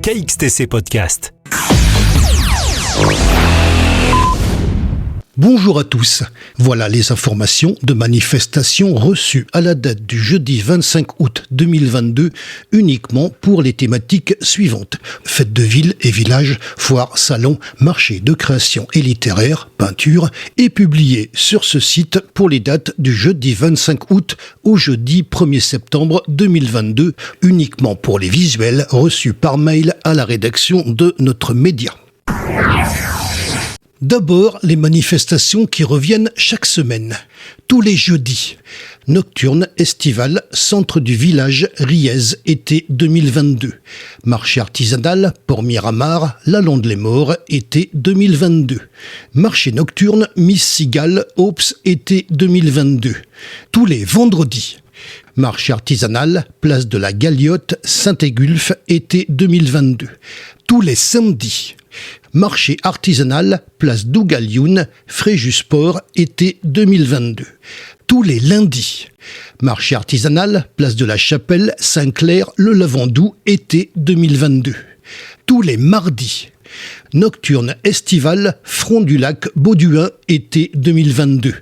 KXTC Podcast. Bonjour à tous, voilà les informations de manifestations reçues à la date du jeudi 25 août 2022 uniquement pour les thématiques suivantes. Fêtes de ville et village, foires, salons, marchés de création et littéraire, peinture et publiées sur ce site pour les dates du jeudi 25 août au jeudi 1er septembre 2022 uniquement pour les visuels reçus par mail à la rédaction de notre média. D'abord, les manifestations qui reviennent chaque semaine, tous les jeudis. Nocturne estivale, centre du village, Riez, été 2022. Marché artisanal, Port-Miramar, La Londe-les-Morts, été 2022. Marché nocturne, Miss Cigale, Aups, été 2022. Tous les vendredis. Marché artisanal, place de la Galiote, Saint-Égulphe, été 2022. Tous les samedis. Marché artisanal, place d'Ougalioun, Fréjus-Port, été 2022. Tous les lundis. Marché artisanal, place de la Chapelle, Saint-Clair, Le Lavandou, été 2022. Tous les mardis. Nocturne estivale, Front du Lac, Bauduin, été 2022.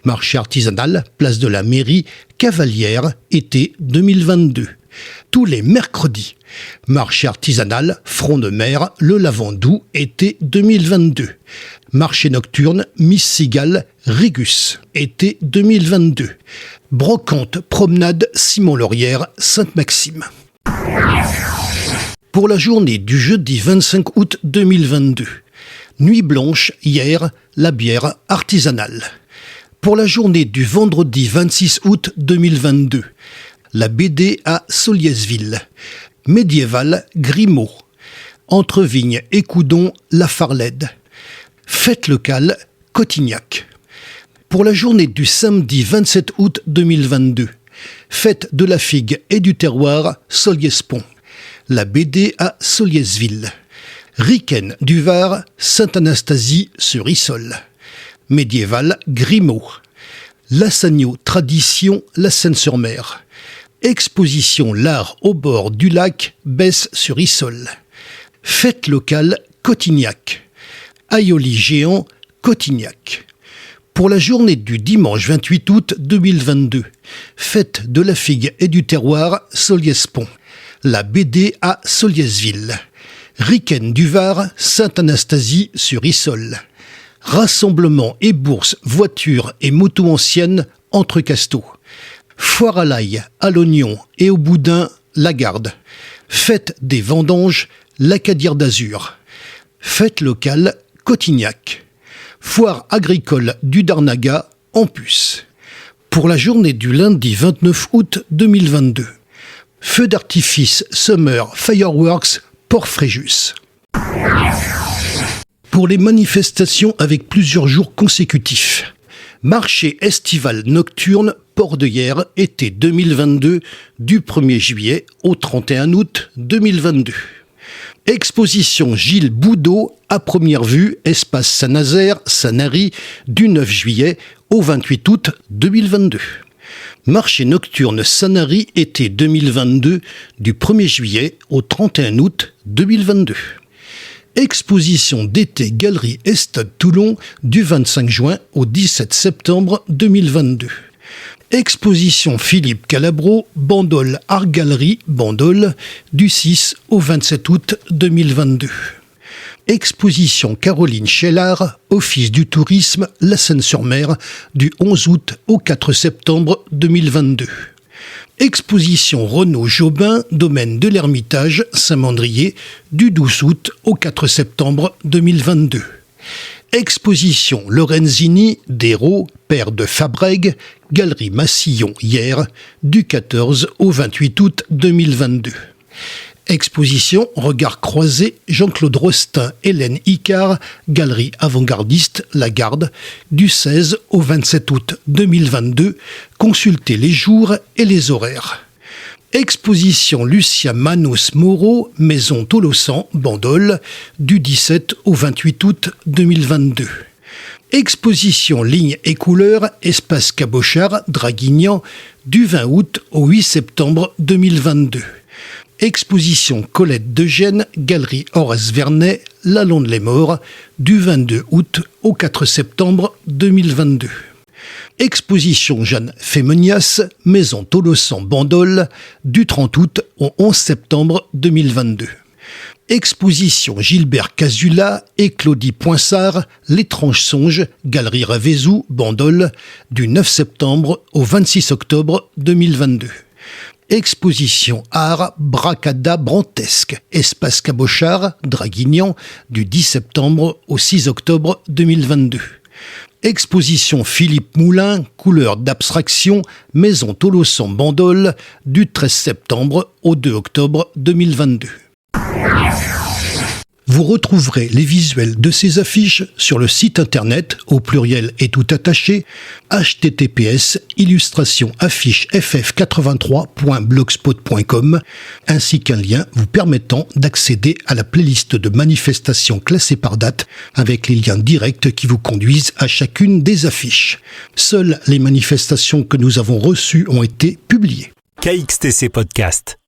Marché artisanal, place de la Mairie, Cavalière, été 2022. Tous les mercredis. Marché artisanal, Front de Mer, Le Lavandou, été 2022. Marché nocturne, Miss Cigale, Régus, été 2022. Brocante, promenade, Simon-Laurière, Sainte-Maxime. Pour la journée du jeudi 25 août 2022. Nuit blanche, hier, la bière artisanale. Pour la journée du vendredi 26 août 2022. La BD à Soliesville. Médiéval, Grimaud. Entre Vignes et Coudon, La Farlède. Fête locale, Cotignac. Pour la journée du samedi 27 août 2022. Fête de la figue et du terroir, Soliespont. La BD à Soliesville. Riquen du Var, Sainte-Anastasie sur Issol. Médiéval, Grimaud. Lassagneau, tradition, La Seine-sur-Mer. Exposition l'art au bord du lac, Besse sur Issol. Fête locale, Cotignac. Aioli géant, Cotignac. Pour la journée du dimanche 28 août 2022. Fête de la figue et du terroir, Soliespont. La BD à Soliesville. Riquen du Var, Sainte-Anastasie sur Issol. Rassemblement et bourse, voitures et motos anciennes, entre Casteaux. Foire à l'ail, à l'oignon et au boudin, Lagarde. Fête des vendanges, l'Acadière d'Azur. Fête locale, Cotignac. Foire agricole du Darnaga, en Puce. Pour la journée du lundi 29 août 2022. Feu d'artifice Summer Fireworks, Port-Fréjus. Pour les manifestations avec plusieurs jours consécutifs. Marché estival nocturne, Port-de-Guerre, été 2022, du 1er juillet au 31 août 2022. Exposition Gilles Boudot, à première vue, espace Saint-Nazaire, Sanary, du 9 juillet au 28 août 2022. Marché nocturne Sanary, été 2022, du 1er juillet au 31 août 2022. Exposition d'été Galerie Estade Toulon, du 25 juin au 17 septembre 2022. Exposition Philippe Calabro, Bandol Art Gallery, Bandol, du 6 au 27 août 2022. Exposition Caroline Chellard, Office du tourisme, La Seine-sur-Mer, du 11 août au 4 septembre 2022. Exposition Renaud Jobin, domaine de l'Ermitage, Saint-Mandrier, du 12 août au 4 septembre 2022. Exposition Lorenzini, d'Hérault, père de Fabrègue, Galerie Massillon, hier, du 14 au 28 août 2022. Exposition Regard croisé, Jean-Claude Rostin, Hélène Icard, Galerie avant-gardiste La Garde, du 16 au 27 août 2022. Consultez les jours et les horaires. Exposition Lucia Manos Moreau, Maison Tolosan, Bandol, du 17 au 28 août 2022. Exposition Lignes et couleurs, Espace Cabochard, Draguignan, du 20 août au 8 septembre 2022. Exposition Colette d'Eugène, Galerie Horace Vernet, Lalonde-les-Maures, du 22 août au 4 septembre 2022. Exposition Jeanne Fémonias, Maison Tolosan Bandol, du 30 août au 11 septembre 2022. Exposition Gilbert Casula et Claudie Poinsard, L'étrange songe, Galerie Ravezou, Bandol, du 9 septembre au 26 octobre 2022. Exposition Art Bracadabrantesque, Espace Cabochard, Draguignan, du 10 septembre au 6 octobre 2022. Exposition Philippe Moulin, Couleurs d'abstraction, Maison Tolosan Bandol, du 13 septembre au 2 octobre 2022. Vous retrouverez les visuels de ces affiches sur le site internet, au pluriel et tout attaché, https://illustrationafficheff83.blogspot.com, ainsi qu'un lien vous permettant d'accéder à la playlist de manifestations classées par date, avec les liens directs qui vous conduisent à chacune des affiches. Seules les manifestations que nous avons reçues ont été publiées. KXTC Podcast.